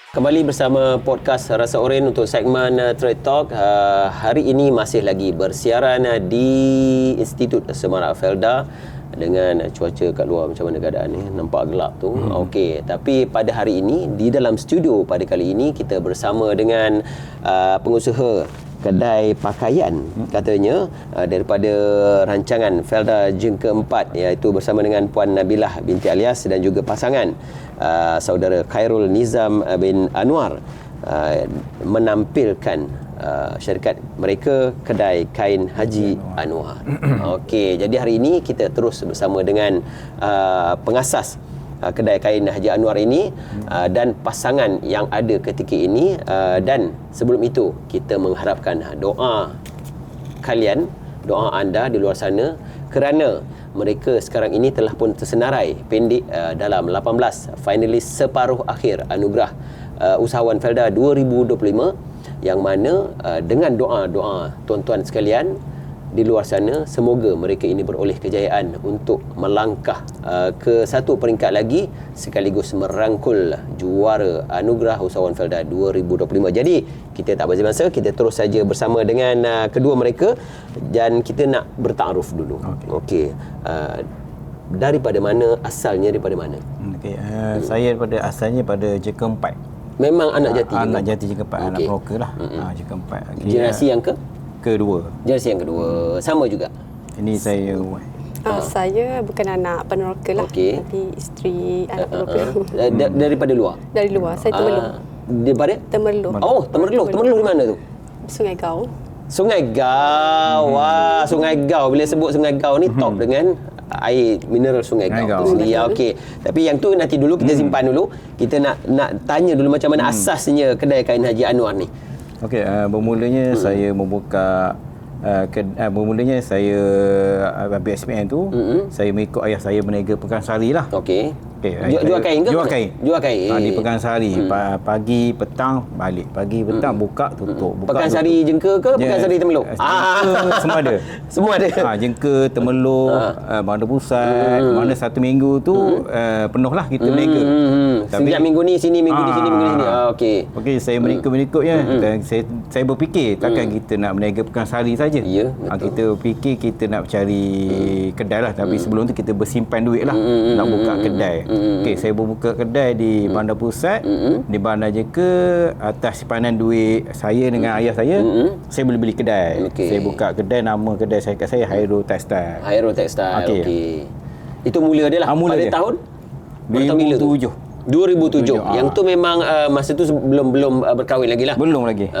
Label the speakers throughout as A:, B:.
A: Kembali bersama podcast Rasa Oren untuk segmen Trade Talk. Hari ini masih lagi bersiaran di Institut Semarak Felda dengan cuaca kat luar macam mana keadaan ni, nampak gelap tu. Okey, tapi pada hari ini di dalam studio pada kali ini kita bersama dengan pengusaha kedai pakaian katanya daripada rancangan Felda Jengka 4, iaitu bersama dengan Puan Nabilah binti Alias dan juga pasangan saudara Khairul Nizam bin Anwar menampilkan syarikat mereka, kedai kain Haji Anwar. Okey, jadi hari ini kita terus bersama dengan pengasas kedai kain Haji Anwar ini dan pasangan yang ada ketika ini, dan sebelum itu kita mengharapkan doa kalian, doa anda di luar sana, kerana mereka sekarang ini telah pun tersenarai pendik dalam 18 finalis separuh akhir anugerah Usahawan Felda 2025, yang mana dengan doa-doa tuan-tuan sekalian di luar sana, semoga mereka ini beroleh kejayaan untuk melangkah ke satu peringkat lagi sekaligus merangkul juara anugerah Usahawan Felda 2025. Jadi kita tak bagi masa, kita terus saja bersama dengan kedua mereka dan kita nak bertaaruf dulu. Okey. Daripada mana asalnya, daripada mana?
B: Saya asalnya pada Jengka 4.
A: Memang anak jati
B: anak jati Jengka 4, anak peroka lah. Jengka 4.
A: Generasi yang
B: kedua.
A: Generasi yang kedua. Sama juga.
B: Ini saya
C: saya bukan anak peneroka lah, tapi isteri anak peneroka.
A: Daripada luar?
C: Dari luar, saya Temerloh.
A: Daripada?
C: Temerloh.
A: Oh, Temerloh. Temerloh di mana tu?
C: Sungai Gau.
A: Sungai Gau. Wah, Sungai Gau. Bila sebut Sungai Gau ni top dengan air mineral Sungai Gau tu sendiri. Okey. Tapi yang tu nanti dulu kita simpan dulu. Kita nak tanya dulu macam mana asasnya kedai kain Haji Anwar ni.
B: Okey, bermulanya saya membuka bermulanya saya ambil SPM tu, saya mengikut ayah saya berniaga Pekan Sari lah.
A: Okey. Jual kain ke?
B: Jual kain. Di Pekan Sari. Pagi, petang, balik. Pagi, petang, buka, tutup.
A: Pekan Sari Jengka ke Pekan Sari Temerloh?
B: Semua ada.
A: Semua ada.
B: Jengka, Temerloh, Bandar Pusat. Mana satu minggu tu penuh lah kita berniaga.
A: Setiap minggu ni sini, minggu ni sini, minggu ni sini. Okey.
B: Okey, saya mengikut-mengikutnya. Dan saya berfikir takkan kita nak berniaga Pekan Sari saja.
A: Ya,
B: kita fikir kita nak cari kedai lah. Tapi sebelum tu kita bersimpan duit lah nak buka kedai. Okey, saya berbuka kedai di Bandar Pusat, di Bandar Jengka, atas simpanan duit saya dengan ayah saya. Saya beli kedai. Saya buka kedai, nama kedai saya kat saya Hairul Textile.
A: Hairul Textile. Okey. Itu mula dia lah pada tahun 2007. Yang tu memang masa tu belum berkahwin lagi lah.
B: Belum lagi.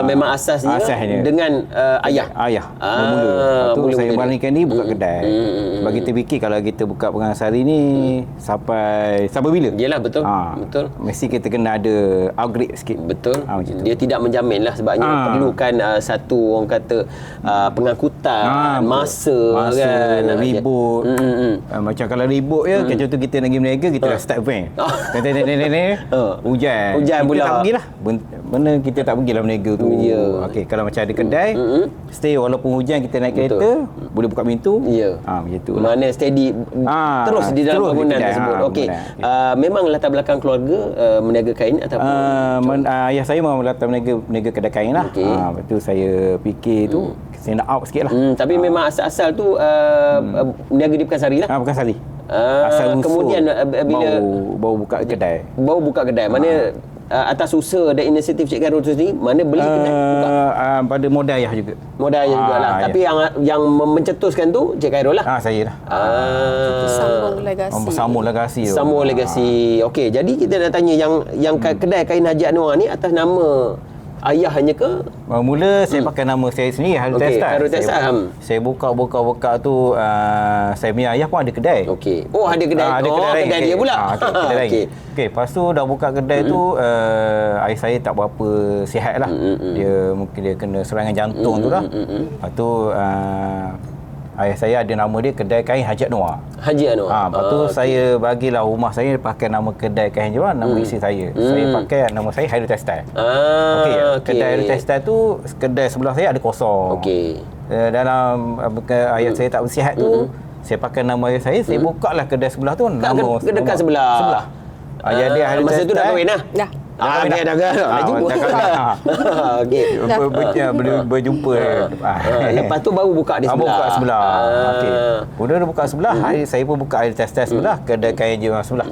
A: Memang asasnya dengan ayah.
B: Bermula. Lepas tu saya balikan ni buka kedai. Sebab kita fikir kalau kita buka Pekan Sari ni sampai bila?
A: Yalah, betul. Betul.
B: Mesti kita kena ada upgrade sikit.
A: Betul. Dia tidak menjamin lah sebabnya perlukan satu orang kata pengangkutan, masa kan,
B: ribut. Macam kalau ribut ya, contoh tu kita nak pergi berniaga, kita dah start van. Hujan pula. Tak pergilah. Mana kita tak pergilah berniaga tu. Okey, kalau macam ada kedai, stay walaupun hujan kita naik kereta, boleh buka pintu. Macam tu.
A: Mana steady terus di dalam bangunan tersebut. Okey. Memang latar belakang keluarga meniaga kain ataupun
B: ayah saya memang latar meniaga kedai kain lah. Lepas tu saya fikir tu saya nak out sikit lah.
A: Tapi memang asal-asal tu meniaga di Pekan Sari lah.
B: Pekan Sari.
A: Kemudian bila baru buka kedai, mana atas usaha dan inisiatif Cik Khairul tu sendiri, mana beli kedai buka?
B: Pada modal ayah juga.
A: Modal ayah jugalah. Tapi yang mencetuskan tu Cik Khairul lah.
B: Saya lah.
C: Sambung legasi.
A: Sambung legasi. Okey, jadi kita nak tanya yang kedai kain Haji Anwar ni atas nama ayah hanya ke?
B: Mula saya pakai nama saya sendiri, Hairul Textile. Saya buka tu saya punya ayah pun ada kedai.
A: Okey. Oh, ada kedai. Kedai dia pula.
B: Okey. Lepas tu dah buka kedai tu, ayah saya tak berapa sihat lah. Dia mungkin dia kena serangan jantung tu lah. Lepas tu ayah saya ada nama dia kedai kain Haji Anwar. Lepas tu saya bagilah rumah saya pakai nama kedai kain Haji Anwar, nama isteri saya. Saya pakai nama saya Hairul Textile. Kedai Hairul Textile tu, kedai sebelah saya ada kosong. Dalam ayah saya tak bersihat tu, saya pakai nama ayah saya buka lah kedai sebelah tu.
A: Dekat sebelah.
B: Jadi
A: masa tu dah kahwin lah?
C: Dah.
A: Dah jumpa. Okey.
B: Berjumpa.
A: Lepas tu baru buka di sebelah.
B: Buka sebelah. Okey. Kemudian buka sebelah, saya pun buka test sebelah kedai kain je sebelah.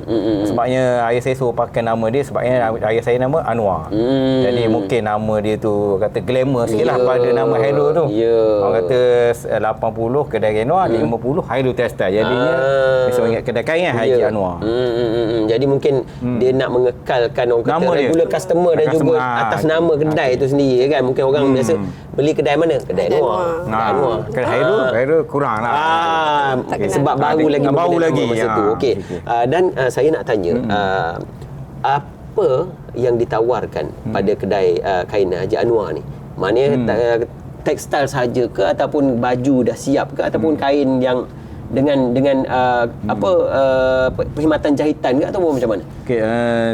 B: Sebabnya ayah saya suruh pakai nama dia sebabnya ayah saya nama Anwar. Jadi mungkin nama dia tu kata glamour sikitlah pada nama Hairul tu. Orang kata 80 kedai kain Anwar, 50 Hairul Textile. Jadinya saya ingat kedai kain Haji Anwar.
A: Jadi mungkin dia nak mengekalkan orang kata
B: Nama dia.
A: regular customer dan juga atas nama kedai itu sendiri kan. Mungkin orang biasa beli kedai mana? Kedai Anwar.
B: Kedai Hairul kurang lah.
A: Sebab baru lagi masa tu. Okey. Dan saya nak tanya apa yang ditawarkan pada kedai kain Haji Anwar ni? Maknanya tekstil saja ke ataupun baju dah siap ke ataupun kain yang dengan perkhidmatan jahitan ke ataupun macam mana?
B: Okey,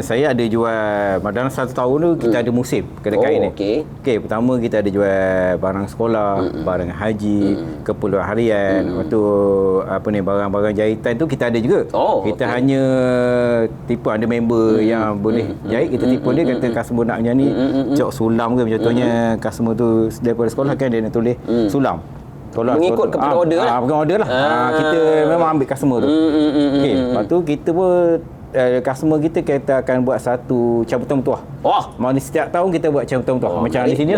B: saya ada jual dalam 1 tahun tu kita ada musim kedai kain ni. Okey, pertama kita ada jual barang sekolah, barang haji, keperluan harian, lepas tu barang-barang jahitan tu kita ada juga. Kita hanya tipu ada member yang boleh jahit, kita tipu dia kata customer nak macam ni, cok sulam ke contohnya customer tu daripada sekolah kan dia nak tulis sulam.
A: Mengikut kepada order lah.
B: Bukan order lah. Kita memang ambil customer tu. Okey, lepas tu kita pun customer kita akan buat satu cabutan bertuah. Mana setiap tahun kita buat cabutan bertuah. Macam di sini.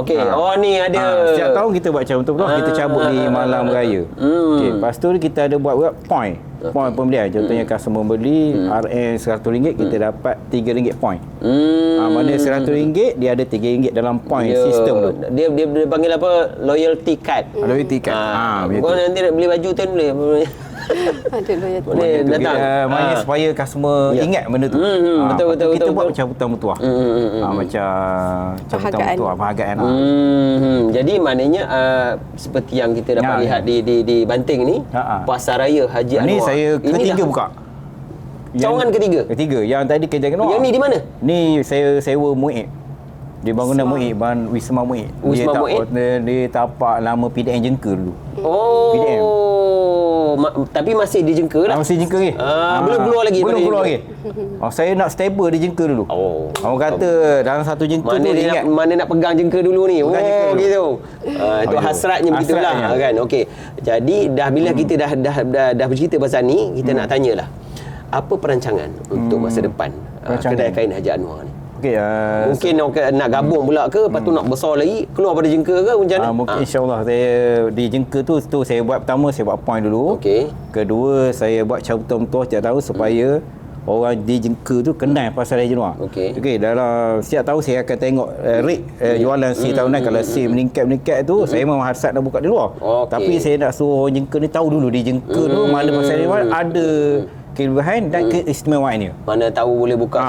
A: Okey. Ni ada.
B: Setiap tahun kita buat cabutan bertuah, kita cabut di malam raya. Okey, lepas tu kita ada buat point pembelian. Contohnya customer beli RM RM100, kita dapat RM3 point. Mana RM100 dia ada RM3 dalam point sistem tu.
A: Dia panggil apa? Loyalty card.
B: Loyalty card.
A: Kau nanti nak beli baju tu boleh.
C: Ada loyalty.
A: Boleh datang.
B: Maknanya supaya customer ingat benda tu.
A: Betul.
B: Kita buat cabutan bertuah. Macam cabutan bertuah, penghargaan.
A: Jadi maknanya seperti yang kita dapat lihat di Banting ni, Pasaraya Haji Anwar.
B: Ni saya ketiga buka.
A: Cawangan ketiga.
B: Yang tadi kerja kena.
A: Yang ni di mana?
B: Ni saya sewa Mu'id. Di bangunan Mu'id, Wisma Mu'id. Dia tapak lama PDN Jengka dulu. PDN.
A: Tapi masih di Jengka lah.
B: Masih Jengka lagi.
A: Belum keluar lagi.
B: Belum keluar lagi. Saya nak stable di Jengka dulu. Orang kata dalam satu Jengka tu
A: mana nak pegang Jengka dulu ni. Gitu. Itu hasratnya begitulah kan. Okey. Jadi bila kita dah bercerita pasal ni, kita nak tanyalah. Apa perancangan untuk masa depan kedai kain Haji Anwar ni? Mungkin nak gabung pula ke, lepas tu nak besar lagi, keluar pada Jengka ke macam mana?
B: Mungkin insyaAllah saya di Jengka tu saya buat pertama saya buat point dulu. Kedua saya buat cabutan bertuah setiap tahun supaya orang di Jengka tu kenal pasal Haji Anwar. Dalam setiap tahun saya akan tengok rate jualan si tahunan. Kalau si meningkat tu saya memang hasrat nak buka di luar. Tapi saya nak suruh orang Jengka ni tahu dulu di Jengka tu mana pasal Haji Anwar ada kelebihan dan keistimewaannya.
A: Mana tahu boleh buka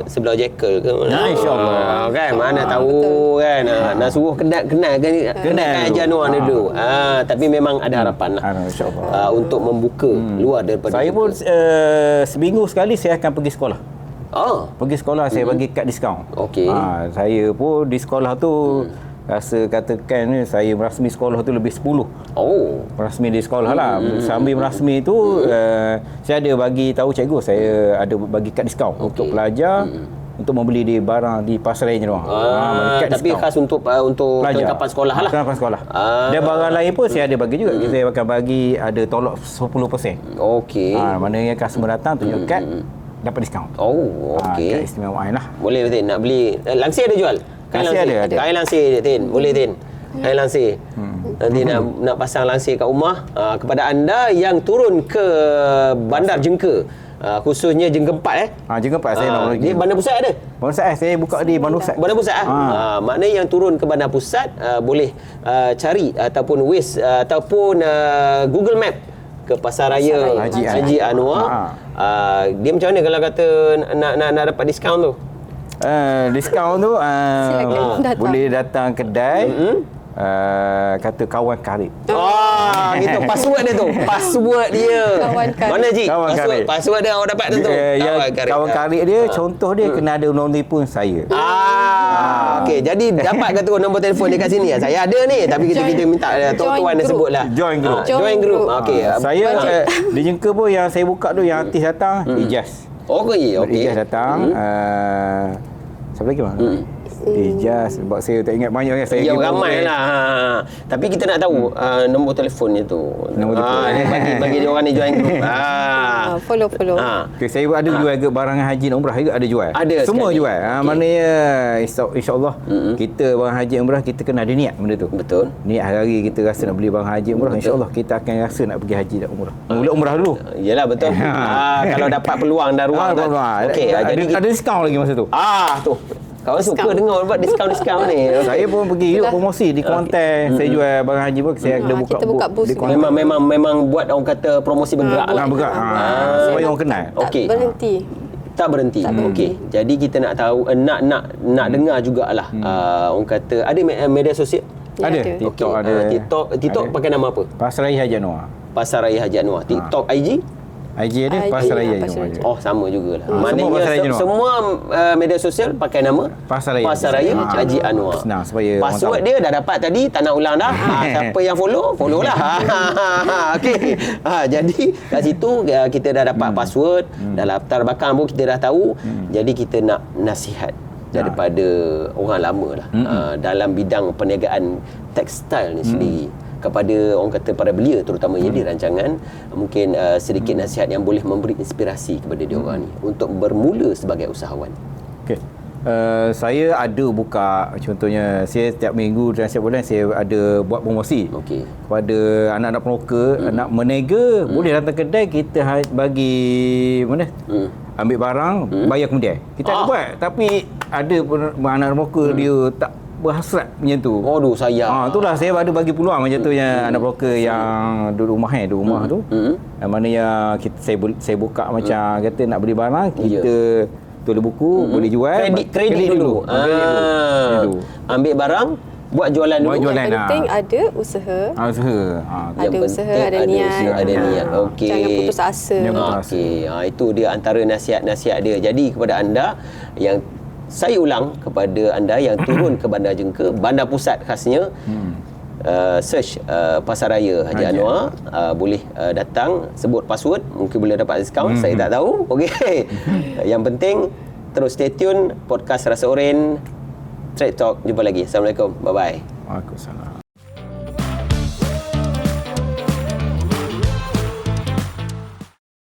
A: sebelah Jekyll ke mana.
B: InsyaAllah.
A: Kan mana tahu kan. Nak suruh kenal Haji Anwar ni dulu. Tapi memang ada harapan lah. InsyaAllah. Untuk membuka luar daripada
B: saya pun seminggu sekali saya akan pergi sekolah. Pergi sekolah saya bagi kad diskaun. Saya pun di sekolah tu rasa katakan saya merasmi sekolah tu lebih 10. Merasmi di sekolah lah. Sambil merasmi tu saya ada bagi tahu cikgu saya ada bagi kad diskaun untuk pelajar untuk membeli di barang di Pasaraya Haji Anwar.
A: Tapi khas untuk kelengkapan sekolah lah.
B: Kelengkapan sekolah. Dan barang lain pun saya ada bagi juga. Kita akan bagi ada tolak 10%. Maknanya customer datang tunjuk kad dapat diskaun. Kad istimewaan lah.
A: Boleh Tin nak beli. Langsir ada jual? Kain langsir Tin. Boleh Tin. Kain langsir. Nanti nak pasang langsir kat rumah. Kepada anda yang turun ke Bandar Jengka, khususnya Jengka 4
B: Jengka 4 saya nak
A: dia Bandar Pusat ada?
B: Bandar Pusat saya buka di Bandar Pusat.
A: Bandar Pusat maknanya yang turun ke Bandar Pusat boleh cari ataupun Waze ataupun Google Map ke Pasaraya Haji Anwar. Dia macam mana kalau kata nak dapat diskaun tu?
B: Diskaun tu boleh datang kedai kata kawan karib.
A: Gitu password dia tu. Password dia. Mana Ji? Password dia awak dapat tentu.
B: Kawan karib dia contoh dia kena ada nombor telefon saya.
A: Okey, jadi dapat ke tu nombor telefon dia kat sini? Saya ada ni, tapi kita minta tuan dia sebutlah.
B: Join group.
A: Okey.
B: Saya di Jengka pun yang saya buka tu yang artis datang Ijaz.
A: Okey.
B: Ijaz datang. Siapa lagi bang? Ijaz. Sebab saya tak ingat banyak kan. Saya
A: Ya, ramai lah. Tapi kita nak tahu nombor telefonnya tu.
B: Nombor telefon.
A: Bagi dia orang ni join group.
C: Follow.
B: Okay, saya ada jual ke barang haji dan umrah juga ada jual.
A: Ada
B: semua
A: sekali.
B: jual. Maknanya insya-Allah kita barang haji umrah kita kena ada niat benda tu.
A: Betul.
B: Niat hari kita rasa nak beli barang haji umrah, insya-Allah kita akan rasa nak pergi haji dan umrah. Mula umrah dulu.
A: Yalah, betul. Kalau dapat peluang dan ruang. Okey, jadi
B: ada diskaun lagi masa tu.
A: tu. Kawan suka dengar buat diskaun ni.
B: Saya pun pergi ikut promosi di konten. Saya jual barang haji pun saya ada buka
C: kita buka booth
B: di
C: juga.
B: konten.
A: Memang buat orang kata promosi bergerak lah.
B: Bergerak. Supaya orang kenal.
A: Okey.
C: Tak berhenti.
A: Tak berhenti. Okey. Jadi kita nak tahu nak dengar jugalah orang kata ada media sosial.
C: Ya,
B: Ada.
C: ada.
B: TikTok ada.
A: TikTok pakai nama apa?
B: Pasar Raya Haji Anwar.
A: Pasar Raya Haji Anwar. TikTok, IG?
B: IG ada,
C: IG,
B: Pasar Raya
C: Pasar
B: Haji Anwar.
A: Oh, sama jugalah.
B: Semua
A: Maknanya
B: Pasar Raya Anwar.
A: semua media sosial pakai nama
B: Pasar Raya
A: Haji Anwar.
B: Senang supaya orang
A: Password
B: tahu.
A: dia dah dapat tadi, tak nak ulang dah. Siapa yang follow lah. Okey. Jadi kat situ kita dah dapat password, dah latar belakang pun kita dah tahu. Jadi kita nak nasihat daripada orang lama lah dalam bidang perniagaan tekstil ni sendiri kepada orang kata para belia terutamanya di rancangan, mungkin sedikit nasihat yang boleh memberi inspirasi kepada dia orang ni untuk bermula sebagai usahawan.
B: Okey. Saya ada buka, contohnya saya setiap minggu dan setiap bulan saya ada buat promosi.
A: Okey.
B: Kepada anak-anak peroka, nak menega, boleh datang kedai kita bagi mana? Ambil barang, bayar kemudian. Kita ada buat, tapi ada anak peroka dia tak berhasrat macam tu.
A: Aduh, sayang.
B: Itulah saya ada bagi peluang macam tu yang anak broker yang duduk rumah tu. Mana yang saya buka macam kata nak beli barang, kita tulis buku, boleh jual.
A: Kredit dulu. Ambil barang, buat jualan dulu.
C: Yang penting ada usaha.
B: Usaha.
C: Ada usaha, ada niat.
A: Ada niat. Okey.
C: Jangan putus asa.
A: Okey. Itu dia antara nasihat-nasihat dia. Jadi kepada anda yang saya ulang kepada anda yang turun ke Bandar Jengka, bandar pusat khasnya, search Pasar Raya Haji Anwar, boleh datang, sebut password, mungkin boleh dapat diskaun, saya tak tahu. Okey. Yang penting terus stay tune podcast Rasa Oren Trade Talk. Jumpa lagi. Assalamualaikum. Bye bye.
B: Waalaikumsalam.